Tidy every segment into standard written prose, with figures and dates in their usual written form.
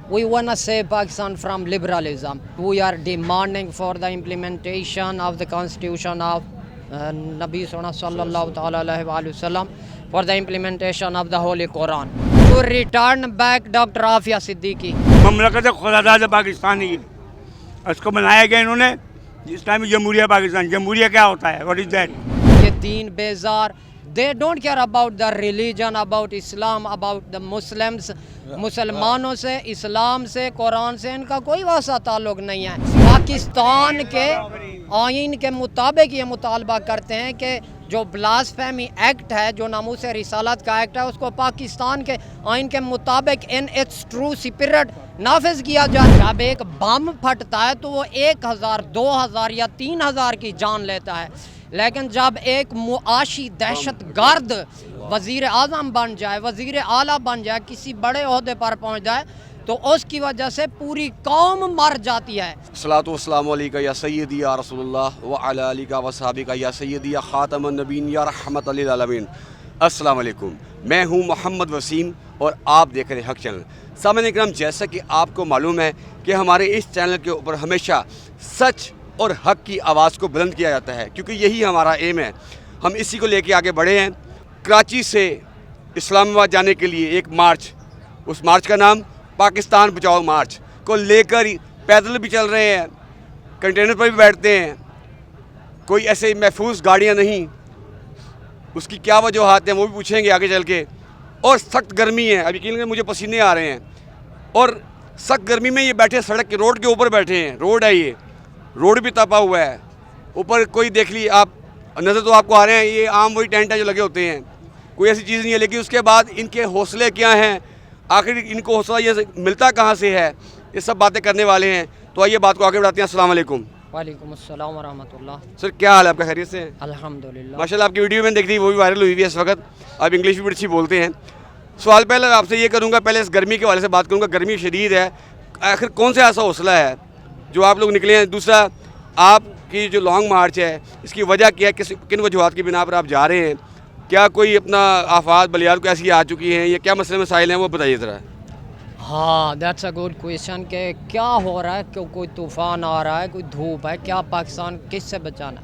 We want to save Pakistan from liberalism. We are demanding for the implementation of the constitution of Nabi sallallahu alaihi wasallam, for the implementation of the Holy Quran. To return back Dr. Afia Siddiqui. ममलकत खुदादाद पाकिस्तान ही इसको बनाया गया इन्होंने इस्लामी जमहूरिया पाकिस्तान। जमहूरिया क्या होता है? What is that? ये दीन बेजार, they don't care about the religion, about Islam, about the Muslims. मुसलमानों से, इस्लाम से, कुरान से इनका कोई वास्ता ताल्लुक़ नहीं है। पाकिस्तान के आइन के मुताबिक ये मुतालबा करते हैं कि जो ब्लास्फेमी एक्ट है, जो नामूस रिसालत का एक्ट है, उसको पाकिस्तान के आइन के मुताबिक इन इट्स ट्रू स्पिरिट नाफिज किया जाए। जब एक बम फटता है तो वो 1000, 2000 या 3000 की जान लेता है, लेकिन जब एक मुआशी दहशत गर्द वज़ीर आज़म बन जाए, वज़ीर आला बन जाए, किसी बड़े ओहदे पर पहुंच जाए, तो उसकी वजह से पूरी कौम मर जाती है। अस्सलातु वस्सलामु अलैका या सय्यदी या रसूलुल्लाह व अला आलिका व सहाबिका या सय्यदी या खातमुन नबीन या रहमतल लिल आलमीन। अस्सलाम वालेकुम, मैं हूँ मोहम्मद वसीम और आप देख रहे हैं हक चैनल। सामने इकराम, जैसा कि आपको मालूम है कि हमारे इस चैनल के ऊपर हमेशा सच और हक की आवाज़ को बुलंद किया जाता है, क्योंकि यही हमारा एम है। हम इसी को लेके आगे बढ़े हैं। कराची से इस्लामाबाद जाने के लिए एक मार्च, उस मार्च का नाम पाकिस्तान बचाओ मार्च को लेकर पैदल भी चल रहे हैं, कंटेनर पर भी बैठते हैं, कोई ऐसे महफूज गाड़ियां नहीं। उसकी क्या वजूहात हैं वो भी पूछेंगे आगे चल के। और सख्त गर्मी है, अब यकीन करें मुझे पसीने आ रहे हैं। और सख्त गर्मी में ये बैठे सड़क के रोड के ऊपर बैठे हैं। रोड है, ये रोड भी तपा हुआ है। ऊपर कोई देख ली आप, नज़र तो आपको आ रहे हैं, ये आम वही टेंट है जो लगे होते हैं, कोई ऐसी चीज़ नहीं है। लेकिन उसके बाद इनके हौसले क्या हैं, आखिर इनको हौसला ये मिलता कहाँ से है, ये सब बातें करने वाले हैं। तो आइए बात को आगे बढ़ाते हैं। अस्सलाम वालेकुम। वालेकुम अस्सलाम व रहमतुल्लाह। सर क्या हाल है आपका? खैरियत से? अल्हम्दुलिल्लाह। माशाल्लाह, आपकी वीडियो मैंने देख दी, वो भी वायरल हुई है इस वक्त। आप इंग्लिश भी अच्छी बोलते हैं। सवाल पहले आपसे ये करूँगा, पहले इस गर्मी के हवाले से बात करूँगा। गर्मी शदीद है, आखिर कौन सा ऐसा हौसला है जो आप लोग निकले हैं? दूसरा, आपकी जो लॉन्ग मार्च है, इसकी वजह क्या है? किन वजूहात की बिना पर आप जा रहे हैं? क्या कोई अपना आफात बलियात को ऐसी आ चुकी हैं, या क्या मसले मसाइल हैं, वो बताइए ज़रा। हाँ, दैट्स अ गुड क्वेश्चन कि क्या हो रहा है, क्यों कोई तूफ़ान आ रहा है, कोई धूप है, क्या पाकिस्तान किससे बचाना?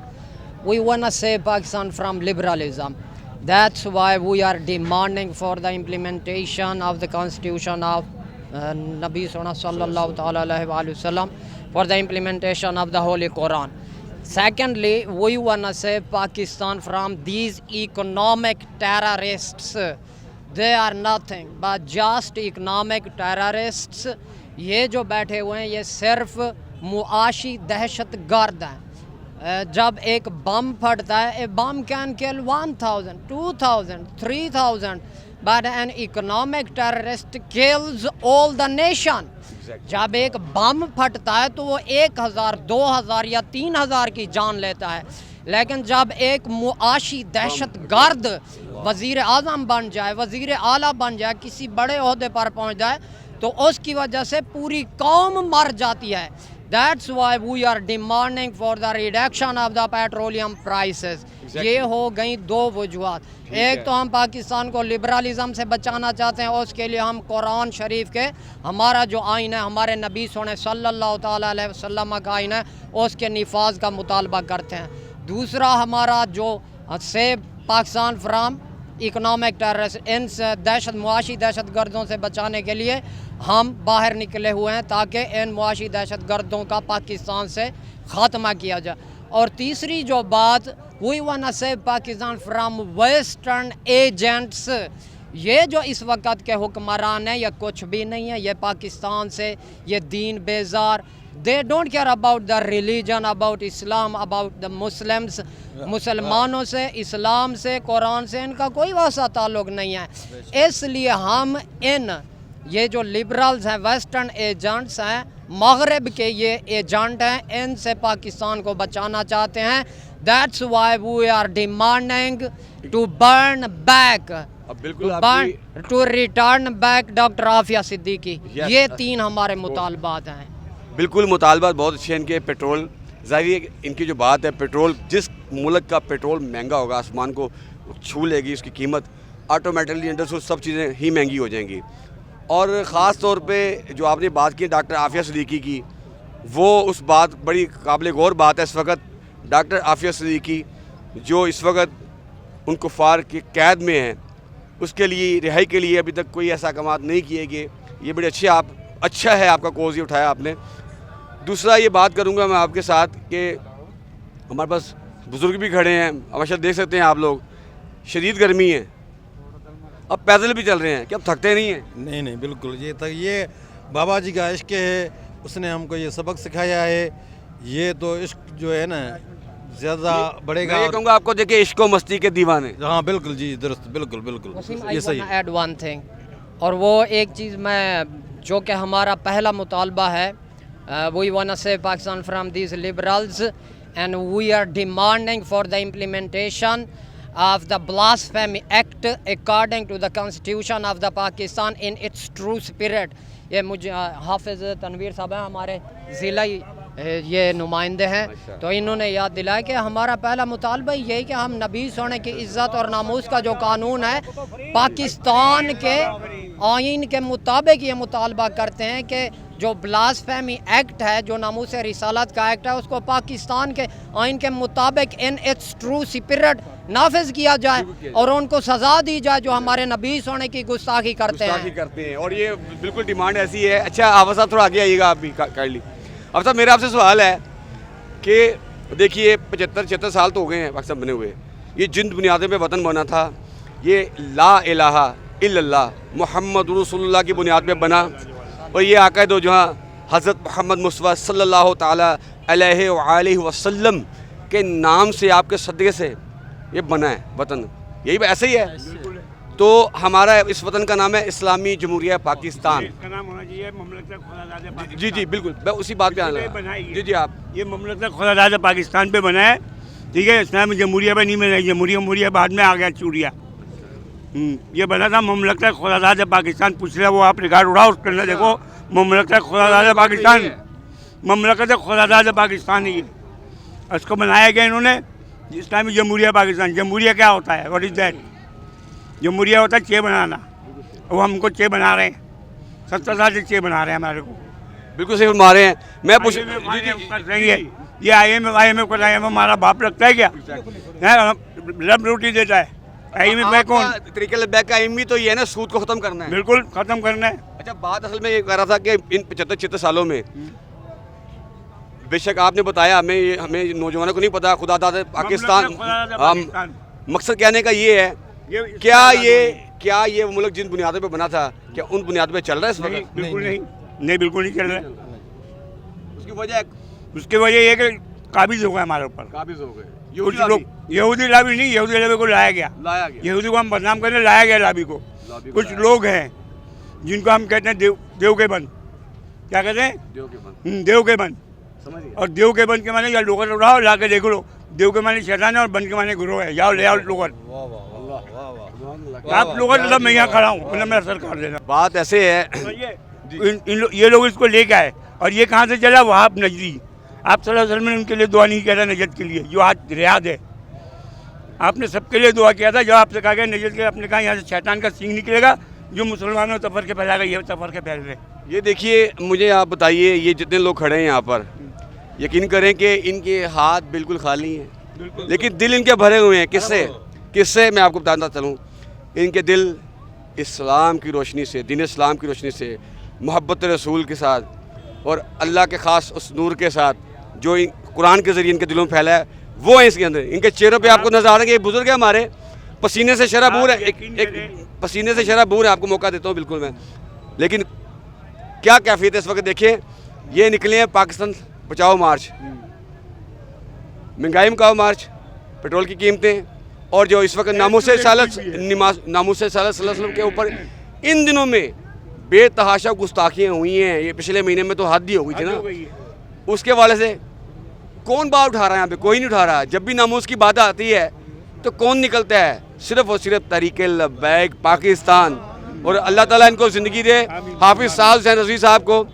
We want to save Pakistan from liberalism. That's why we are demanding for the implementation of the constitution of नबी सल्लल्लाहु अलैहि वसल्लम, for the implementation of the Holy Quran. Secondly, we want to save Pakistan from these economic terrorists. They are nothing but just economic terrorists. ये जो बैठे हुए हैं, ये सिर्फ मुआशी दहशत गर्द हैं। जब एक बम फटता है, ए बम can kill 1000, 2000, 3000, but an economic terrorist kills all the nation. जब एक बम फटता है तो वो 1000, 2000 या 3000 की जान लेता है, लेकिन जब एक मुआशी दहशत गर्द वज़ीर आज़म बन जाए, वज़ीर आला बन जाए, किसी बड़े ओहदे पर पहुंच जाए, तो उसकी वजह से पूरी कौम मर जाती है। That's why we are demanding for the reduction of the petroleum prices. ये हो गई दो वजूहात। एक तो हम पाकिस्तान को लिबरलिज्म से बचाना चाहते हैं, उसके लिए हम कुरान शरीफ के, हमारा जो आइन है, हमारे नबी सल्लल्लाहु अलैहि वसल्लम का आइन है, उसके निफाज का मुतालबा करते हैं। दूसरा, हमारा जो save Pakistan from economic terrorist, इन मुआशी दहशत गर्दों से बचाने के लिए हम बाहर निकले हुए हैं, ताकि इन मुआशी दहशत गर्दों का पाकिस्तान से ख़ात्मा किया जाए। और तीसरी जो बात, we want to save Pakistan from western agents. ये जो इस वक्त के हुक्मरान हैं, ये कुछ भी नहीं है, ये पाकिस्तान से, ये दीन बेजार। They don't care about the religion, about Islam, about the Muslims. मुसलमानों से, इस्लाम से, कुरान से इनका कोई वास्ता ताल्लुक़ नहीं है। इसलिए हम इन ये जो लिबरल्स हैं, वेस्टर्न एजेंट्स हैं, मगरब के ये एजेंट हैं, इनसे पाकिस्तान को बचाना चाहते हैं। That's why we are demanding to burn back, to return back doctor Aafia Siddiqui. ये तीन हमारे मुतालबात हैं। बिल्कुल, मुतालबात बहुत अच्छे हैं इनके। पेट्रोल, ज़ाहिर इनकी जो बात है, पेट्रोल, जिस मुल्क का पेट्रोल महंगा होगा, आसमान को छू लेगी उसकी कीमत, ऑटोमेटिकली अंडर से सब चीज़ें ही महंगी हो जाएंगी। और ख़ास तौर पे जो आपने बात की डॉक्टर आफिया सिद्दीकी की, वो उस बात बड़ी काबिल गौर बात है। इस वक्त डॉक्टर आफिया सिद्दीकी जो इस वक्त उन कुफ़ार की कैद में हैं, उसके लिए रिहाई के लिए अभी तक कोई ऐसा अहकाम नहीं किए गए। ये बड़े अच्छा है आपका कोज़ ये उठाया आपने। दूसरा ये बात करूँगा मैं आपके साथ कि हमारे पास बुज़ुर्ग भी खड़े हैं, हमेशा देख सकते हैं आप लोग, शदीद गर्मी है, अब पैदल भी चल रहे हैं, क्या अब थकते नहीं हैं? नहीं नहीं बिल्कुल, ये बाबा जी का इश्क है, उसने हमको ये सबक सिखाया है। ये तो इश्क जो है ना ज़्यादा बढ़ेगा। मैं ये कहूँगा आपको, देखिए इश्क व मस्ती के दीवाने। हाँ बिल्कुल जी, दुरुस्त, बिल्कुल बिल्कुल, ये सही है। ऐड वन थिंग, और वो एक चीज़ मैं जो कि हमारा पहला मुतालबा है, we want save Pakistan from these liberals and we are demanding for the implementation of the Blasphemy Act according to the Constitution of the Pakistan in its true spirit। ये मुझे हाफिज़ तनवीर साहब हैं, हमारे ज़िला ये नुमाइंदे हैं, तो इन्होंने याद दिलाया कि हमारा पहला मुतालबा यही कि हम नबी सोने की इज़्ज़त और नामूस का जो कानून है पाकिस्तान के आइन के मुताबिक ये मुतालबा करते हैं कि जो ब्लास्फेमी एक्ट है, जो नामूस रिसालत का एक्ट है, उसको पाकिस्तान के आइन के मुताबिक इन इट्स ट्रू स्पिरिट नाफिज किया जाए और उनको सज़ा दी जाए जो हमारे नबी सोने की गुस्ताखी करते हैं। और ये बिल्कुल डिमांड ऐसी है। अच्छा आवाज़ साहब थोड़ा आगे आइएगा आप भी काइंडली। अब साहब मेरा आपसे सवाल है कि देखिए 75-76 साल तो हो गए हैं पाकिस्तान बने हुए, ये जिन बुनियादों पे वतन बना था, ये ला इलाहा इल्लल्लाह मुहम्मद रसूलुल्लाह की बुनियाद पे बना, और ये आका दो जहाँ हज़रत मोहम्मद मुस्तफ़ा सल्लल्लाहु ताला अलैहि वसल्लम के नाम से, आपके सदक़े से ये बना है वतन। यही ऐसे ही है। तो हमारा इस वतन का नाम है इस्लामी जमहूरिया पाकिस्तान। इसका नाम होना चाहिए ममलकत खुदादाद पाकिस्तान। जी जी बिल्कुल, मैं उसी बात पे आने लगा। जी जी आप, ये ममलकत खुदादाद पाकिस्तान पे बना है, ठीक है। इस्लामी जमहूरिया पे नहीं बना, जमहूरिया बाद में आ गया चूड़िया। ये बना था ममलकत खुदादाद पाकिस्तान। पिछले वो आप रिकॉर्ड उड़ाओ, उसके अंदर देखो ममलकत खुदादाद पाकिस्तान, ममलकत खुदादाद पाकिस्तान है। इसको बनाया गया इन्होंने इस्लामी जमहूरिया पाकिस्तान। जमहूरिया क्या होता है, व्हाट इज़ दैट? जमहूरिया होता है चे बनाना, वो हमको चे बना रहे हैं, 70 साल से चे बना रहे हैं हमारे को। बिल्कुल सही फरमा रहे हैं। मैं पूछ ये IMF को हमारा बाप लगता है क्या? रब रोटी देता है। IMF में कौन? तरीके लब्बैक का एम भी तो ये है ना, सूद को ख़त्म करना है। बिल्कुल ख़त्म करना है। अच्छा बात असल में ये कह रहा था कि इन 75-76 सालों में, बेशक आपने बताया, हमें नौजवानों को नहीं पता खुदादाद पाकिस्तान। मकसद कहने का ये है, क्या ये मुल्क जिन बुनियादों पे बना था, क्या उन बुनियादों पे चल रहा है इस वक्त? बिल्कुल नहीं, बिल्कुल नहीं चल रहा है। उसकी वजह ये कि काबिज हो गए हमारे ऊपर। काबिज हो गए कुछ लोग, यहूदी लाबी नहीं, यहूदी लाबी को लाया गया। यहूदी को हम बदनाम करने लाया गया लाबी को। कुछ लोग हैं जिनको हम कहते हैं देव के बंद। क्या कहते हैं? देव के बंद। और देव के बंद के माने या लोगत उठाओ, ला के देख लो। देव के माने शैतान है और बंद के माने गुरु है। जाओ ले आओ लोगत। आप लोगों मतलब मैं यहाँ खड़ा हूँ, मतलब मेरा सर काट देना। बात ऐसे है, ये लोग इसको लेके आए और ये कहाँ से चला? वहाँ नजदी। आप सल्लल्लाहु अलैहि वसल्लम ने उनके लिए दुआ नहीं किया था नजत के लिए, जो आज रियाद है। आपने सबके लिए दुआ किया था। जब आपसे कहा गया नजत के, आपने कहा यहाँ से शैतान का सींग निकलेगा जो मुसलमानों तफर के फैलाएगा। ये तफर के फैल रहे। ये देखिए, मुझे आप बताइए, ये जितने लोग खड़े हैं यहाँ पर, यकीन करें कि इनके हाथ बिल्कुल खाली हैं, लेकिन दिल इनके भरे हुए हैं। किससे मैं आपको बताता चलूँ, इनके दिल इस्लाम की रोशनी से, दीन इस्लाम की रोशनी से, मोहब्बत रसूल के साथ और अल्लाह के ख़ास उस नूर के साथ जो कुरान के ज़रिए इनके दिलों में फैला है, वो है इसके अंदर। इनके चेहरों पे आपको नजर आ रहा है कि बुजुर्ग है हमारे, पसीने से शराबूर है, एक पसीने से शराबूर है। आपको मौका देता हूँ बिल्कुल मैं, लेकिन क्या कैफियत है इस वक्त? देखिए, ये निकले हैं पाकिस्तान बचाओ मार्च, महंगाई मुकाओ मार्च, पेट्रोल की कीमतें, और जो इस वक्त नामूस सल्लल्लाहु के ऊपर इन दिनों में बेतहाशा गुस्ताखियाँ हुई हैं। ये पिछले महीने में तो हद ही हो गई थी ना। उसके वाले से कौन बात उठा रहा है यहाँ पे? कोई नहीं उठा रहा। जब भी नामूस की बात आती है तो कौन निकलता है? सिर्फ और सिर्फ तरीके लब्बैक पाकिस्तान। और अल्लाह ताला इनको ज़िंदगी दे, हाफिज़ साहब हुसैन रज़वी साहब को,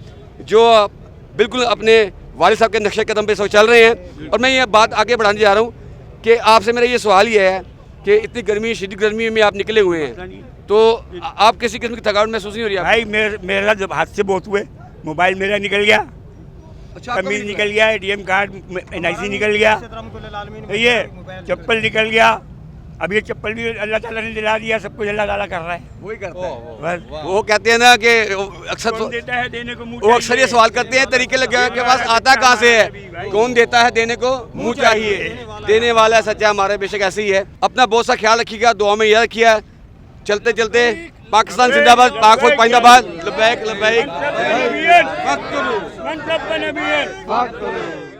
जो बिल्कुल अपने वालिद साहब के नक्शे कदम पे चल रहे हैं। और मैं ये बात आगे बढ़ाने जा रहा हूँ कि आपसे मेरा ये सवाल ये है कि इतनी गर्मी, शदीद गर्मी में आप निकले हुए हैं, तो आप किसी किस्म की थकावट महसूस नहीं हो रही है? भाई मेरा जब हादसे बहुत हुए, मोबाइल मेरा निकल गया, अच्छा, आपका भी कमीज निकल गया, ATM कार्ड, NIC निकल गया, ये चप्पल निकल गया। अब ये चप्पल भी अल्लाह ताला ने दिला दिया, सब कुछ अल्लाह ताला कर रहा है। वही करता है। बस वो कहते हैं ना कि अक्सर कौन देता है देने को मुंह वो अक्सर ये सवाल करते हैं तरीके लगे के पास आता कहाँ से है, कौन देता है देने को मुंह चाहिए, देने वाला है सच्चा हमारे, बेशक ऐसे ही है। अपना बहुत सा ख्याल रखिएगा, दुआ में याद रखिए। चलते चलते पाकिस्तान जिंदाबाद, पाक फौज पाइंदाबाद, लब्बैक लब्बैक। चाहिए।